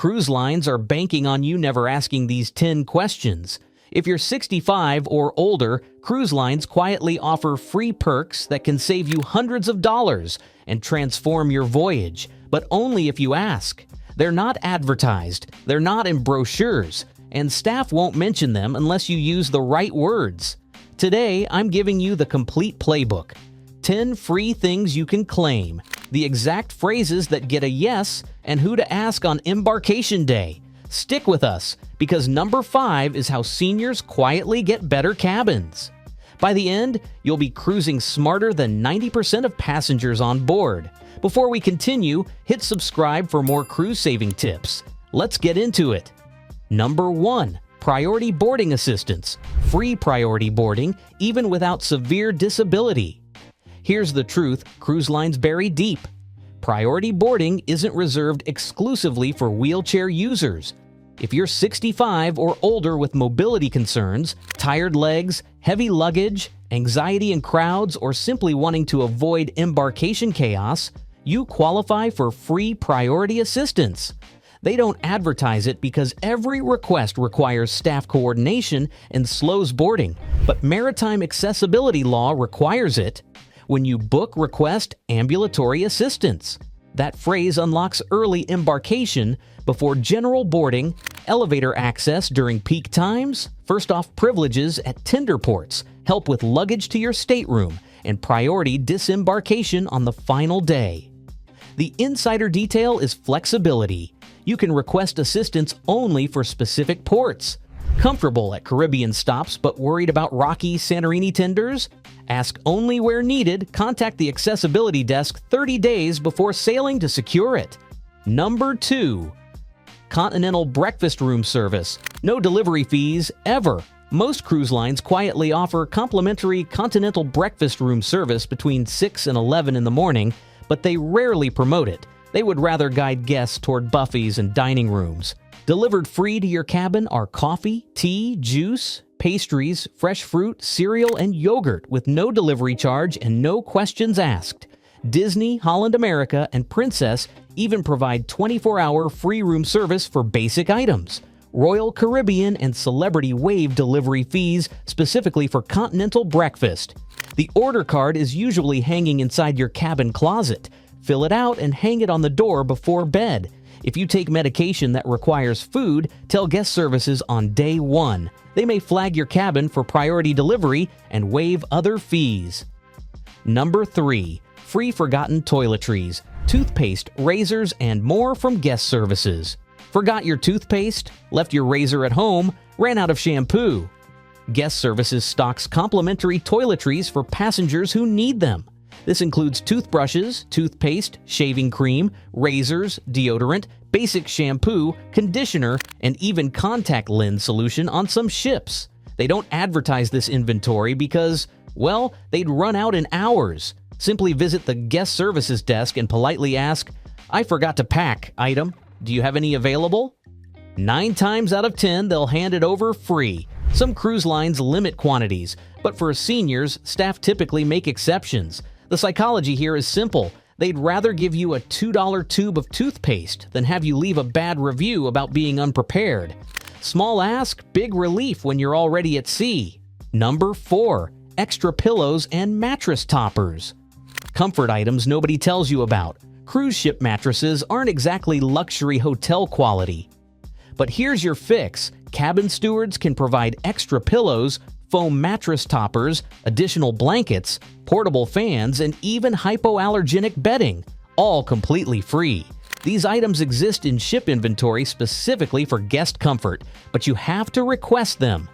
cruise lines are banking on you never asking these 10 questions. If you're 65 or older, cruise lines quietly offer free perks that can save you hundreds of dollars and transform your voyage, but only if you ask. They're not advertised, they're not in brochures, and staff won't mention them unless you use the right words. Today, I'm giving you the complete playbook. 10 free things you can claim, the exact phrases that get a yes, and who to ask on embarkation day. Stick with us, because number 5 is how seniors quietly get better cabins. By the end, you'll be cruising smarter than 90% of passengers on board. Before we continue, hit subscribe for more cruise-saving tips. Let's get into it. Number 1. Priority boarding assistance. Free priority boarding, even without severe disability. Here's the truth cruise lines bury deep. Priority boarding isn't reserved exclusively for wheelchair users. If you're 65 or older with mobility concerns, tired legs, heavy luggage, anxiety in crowds, or simply wanting to avoid embarkation chaos, you qualify for free priority assistance. They don't advertise it because every request requires staff coordination and slows boarding, but maritime accessibility law requires it. When you book, request ambulatory assistance. That phrase unlocks early embarkation before general boarding, elevator access during peak times, first-off privileges at tender ports, help with luggage to your stateroom, and priority disembarkation on the final day. The insider detail is flexibility. You can request assistance only for specific ports. Comfortable at Caribbean stops but worried about rocky Santorini tenders? Ask only where needed, contact the accessibility desk 30 days before sailing to secure it. Number 2. Continental breakfast room service. No delivery fees, ever. Most cruise lines quietly offer complimentary continental breakfast room service between 6 and 11 in the morning, but they rarely promote it. They would rather guide guests toward buffets and dining rooms. Delivered free to your cabin are coffee, tea, juice, pastries, fresh fruit, cereal, and yogurt with no delivery charge and no questions asked. Disney, Holland America, and Princess even provide 24-hour free room service for basic items. Royal Caribbean and Celebrity waive delivery fees specifically for continental breakfast. The order card is usually hanging inside your cabin closet. Fill it out and hang it on the door before bed. If you take medication that requires food, tell guest services on day 1. They may flag your cabin for priority delivery and waive other fees. Number 3. Free forgotten toiletries, toothpaste, razors, and more from guest services. Forgot your toothpaste? Left your razor at home? Ran out of shampoo? Guest services stocks complimentary toiletries for passengers who need them. This includes toothbrushes, toothpaste, shaving cream, razors, deodorant, basic shampoo, conditioner, and even contact lens solution on some ships. They don't advertise this inventory because, well, they'd run out in hours. Simply visit the guest services desk and politely ask, "I forgot to pack, item. Do you have any available?" 9 times out of 10, they'll hand it over free. Some cruise lines limit quantities, but for seniors, staff typically make exceptions. The psychology here is simple. They'd rather give you a $2 tube of toothpaste than have you leave a bad review about being unprepared. Small ask, big relief when you're already at sea. Number 4. Extra pillows and mattress toppers. Comfort items nobody tells you about. Cruise ship mattresses aren't exactly luxury hotel quality. But here's your fix. Cabin stewards can provide extra pillows, foam mattress toppers, additional blankets, portable fans, and even hypoallergenic bedding, all completely free. These items exist in ship inventory specifically for guest comfort, but you have to request them.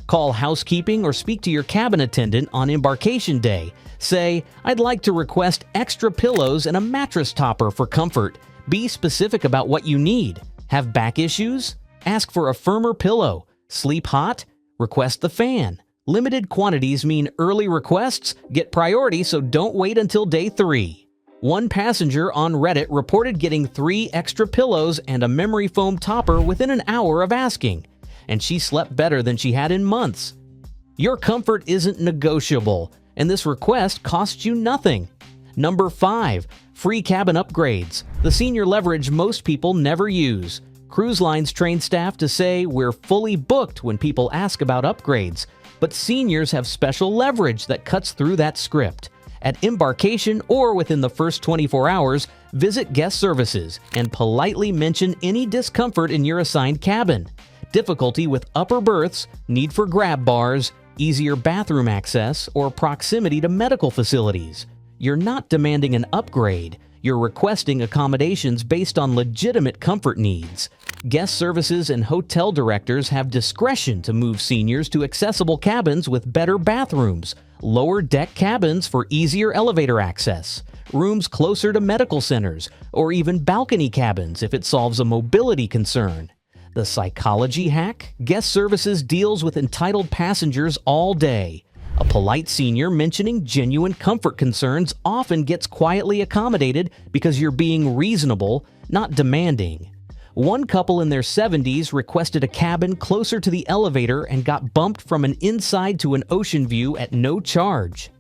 Call housekeeping or speak to your cabin attendant on embarkation day. Say, "I'd like to request extra pillows and a mattress topper for comfort." Be specific about what you need. Have back issues? Ask for a firmer pillow. Sleep hot? Request the fan. Limited quantities mean early requests get priority, so don't wait until day 3. One passenger on Reddit reported getting 3 extra pillows and a memory foam topper within an hour of asking, and she slept better than she had in months. Your comfort isn't negotiable, and this request costs you nothing. Number 5. Free cabin upgrades. The senior leverage most people never use. Cruise lines train staff to say we're fully booked when people ask about upgrades, but seniors have special leverage that cuts through that script. At embarkation or within the first 24 hours, visit guest services and politely mention any discomfort in your assigned cabin. Difficulty with upper berths, need for grab bars, easier bathroom access, or proximity to medical facilities. You're not demanding an upgrade. You're requesting accommodations based on legitimate comfort needs. Guest services and hotel directors have discretion to move seniors to accessible cabins with better bathrooms, lower deck cabins for easier elevator access, rooms closer to medical centers, or even balcony cabins if it solves a mobility concern. The psychology hack? Guest services deals with entitled passengers all day. A polite senior mentioning genuine comfort concerns often gets quietly accommodated because you're being reasonable, not demanding. One couple in their 70s requested a cabin closer to the elevator and got bumped from an inside to an ocean view at no charge.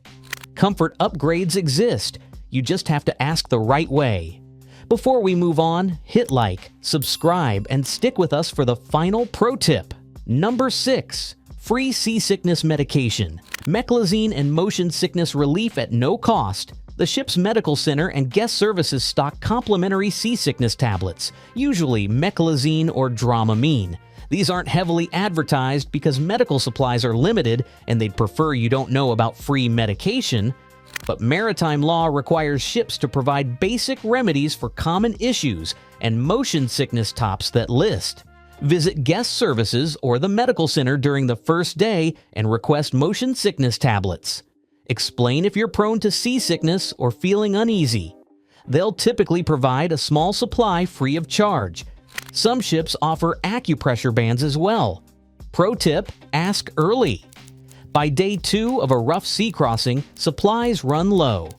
Comfort upgrades exist. You just have to ask the right way. Before we move on, hit like, subscribe, and stick with us for the final pro tip. Number 6. Free seasickness medication. Meclizine and motion sickness relief at no cost. The ship's medical center and guest services stock complimentary seasickness tablets, usually meclizine or Dramamine. These aren't heavily advertised because medical supplies are limited and they'd prefer you don't know about free medication. But maritime law requires ships to provide basic remedies for common issues and motion sickness tops that list. Visit guest services or the medical center during the first day and request motion sickness tablets. Explain if you're prone to seasickness or feeling uneasy. They'll typically provide a small supply free of charge. Some ships offer acupressure bands as well. Pro tip: ask early. By day 2 of a rough sea crossing, supplies run low.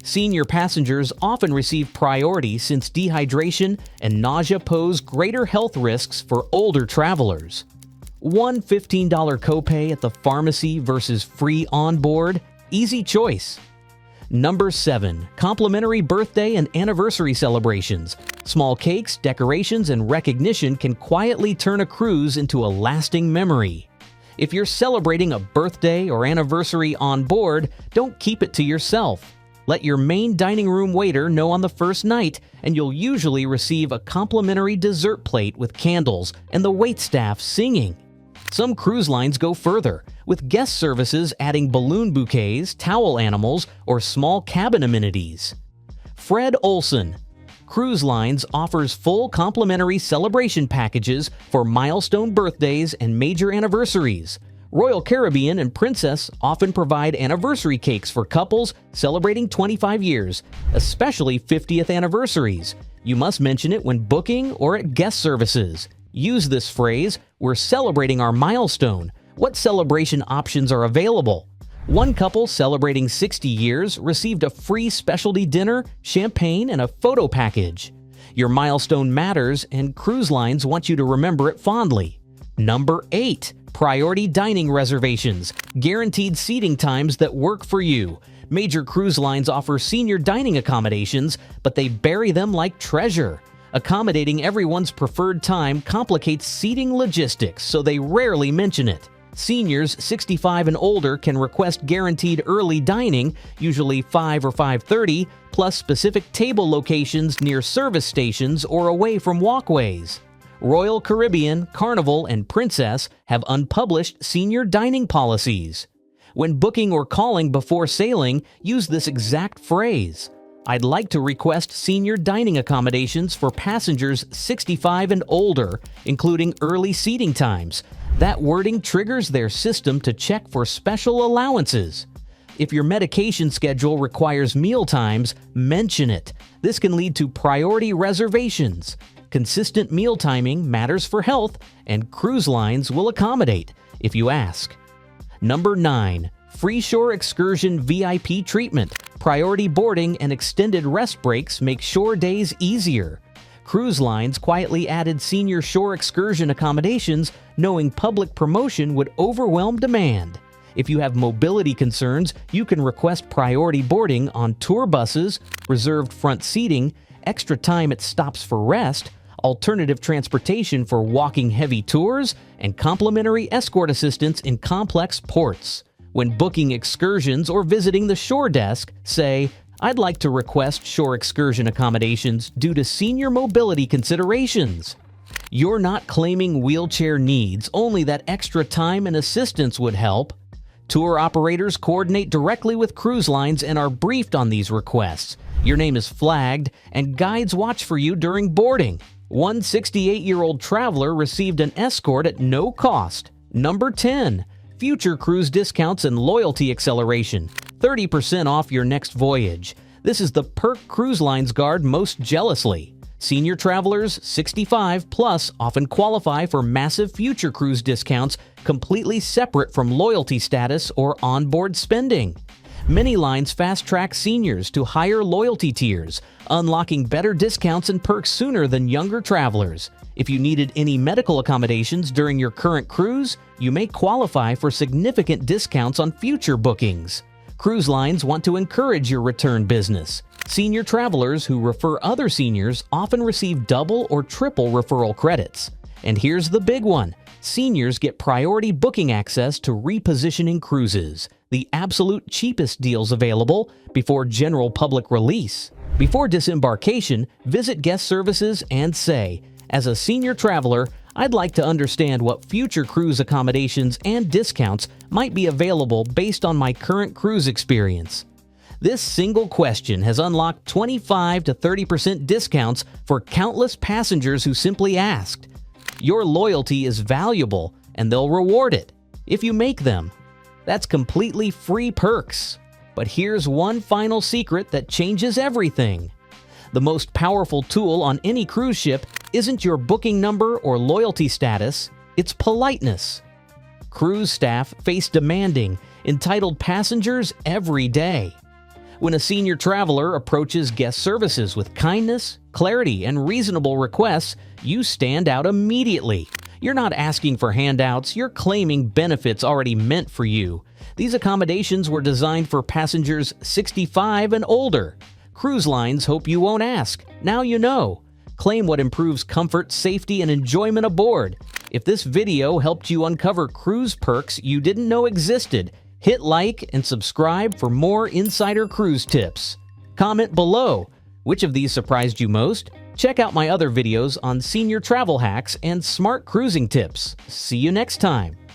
Senior passengers often receive priority since dehydration and nausea pose greater health risks for older travelers. One $15 copay at the pharmacy versus free on board? Easy choice. Number 7. Complimentary birthday and anniversary celebrations. Small cakes, decorations, and recognition can quietly turn a cruise into a lasting memory. If you're celebrating a birthday or anniversary on board, don't keep it to yourself. Let your main dining room waiter know on the first night, and you'll usually receive a complimentary dessert plate with candles and the waitstaff singing. Some cruise lines go further, with guest services adding balloon bouquets, towel animals, or small cabin amenities. Fred Olson. Cruise Lines offers full complimentary celebration packages for milestone birthdays and major anniversaries. Royal Caribbean and Princess often provide anniversary cakes for couples celebrating 25 years, especially 50th anniversaries. You must mention it when booking or at guest services. Use this phrase, "We're celebrating our milestone. What celebration options are available?" One couple celebrating 60 years received a free specialty dinner, champagne, and a photo package. Your milestone matters, and cruise lines want you to remember it fondly. Number 8. Priority dining reservations. Guaranteed seating times that work for you. Major cruise lines offer senior dining accommodations, but they bury them like treasure. Accommodating everyone's preferred time complicates seating logistics, so they rarely mention it. Seniors 65 and older can request guaranteed early dining, usually 5 or 5:30, plus specific table locations near service stations or away from walkways. Royal Caribbean, Carnival, and Princess have unpublished senior dining policies. When booking or calling before sailing, use this exact phrase. "I'd like to request senior dining accommodations for passengers 65 and older, including early seating times." That wording triggers their system to check for special allowances. If your medication schedule requires meal times, mention it. This can lead to priority reservations. Consistent meal timing matters for health, and cruise lines will accommodate if you ask. Number 9. Free shore excursion VIP treatment. Priority boarding and extended rest breaks make shore days easier. Cruise lines quietly added senior shore excursion accommodations, knowing public promotion would overwhelm demand. If you have mobility concerns, you can request priority boarding on tour buses, reserved front seating, extra time at stops for rest, alternative transportation for walking heavy tours, and complimentary escort assistance in complex ports. When booking excursions or visiting the shore desk, say, "I'd like to request shore excursion accommodations due to senior mobility considerations." You're not claiming wheelchair needs, only that extra time and assistance would help. Tour operators coordinate directly with cruise lines and are briefed on these requests. Your name is flagged, and guides watch for you during boarding. One 68-year-old traveler received an escort at no cost. Number 10. Future cruise discounts and loyalty acceleration. 30% off your next voyage. This is the perk cruise lines guard most jealously. Senior travelers 65 plus often qualify for massive future cruise discounts completely separate from loyalty status or onboard spending. Many lines fast-track seniors to higher loyalty tiers, unlocking better discounts and perks sooner than younger travelers. If you needed any medical accommodations during your current cruise, you may qualify for significant discounts on future bookings. Cruise lines want to encourage your return business. Senior travelers who refer other seniors often receive double or triple referral credits. And here's the big one. Seniors get priority booking access to repositioning cruises, the absolute cheapest deals available before general public release. Before disembarkation, visit guest services and say, "As a senior traveler, I'd like to understand what future cruise accommodations and discounts might be available based on my current cruise experience." This single question has unlocked 25 to 30% discounts for countless passengers who simply asked. Your loyalty is valuable, and they'll reward it if you make them. That's completely free perks. But here's one final secret that changes everything. The most powerful tool on any cruise ship isn't your booking number or loyalty status, it's politeness. Cruise staff face demanding, entitled passengers every day. When a senior traveler approaches guest services with kindness, clarity, and reasonable requests, you stand out immediately. You're not asking for handouts, you're claiming benefits already meant for you. These accommodations were designed for passengers 65 and older. Cruise lines hope you won't ask. Now you know. Claim what improves comfort, safety, and enjoyment aboard. If this video helped you uncover cruise perks you didn't know existed, hit like and subscribe for more insider cruise tips. Comment below, which of these surprised you most? Check out my other videos on senior travel hacks and smart cruising tips. See you next time.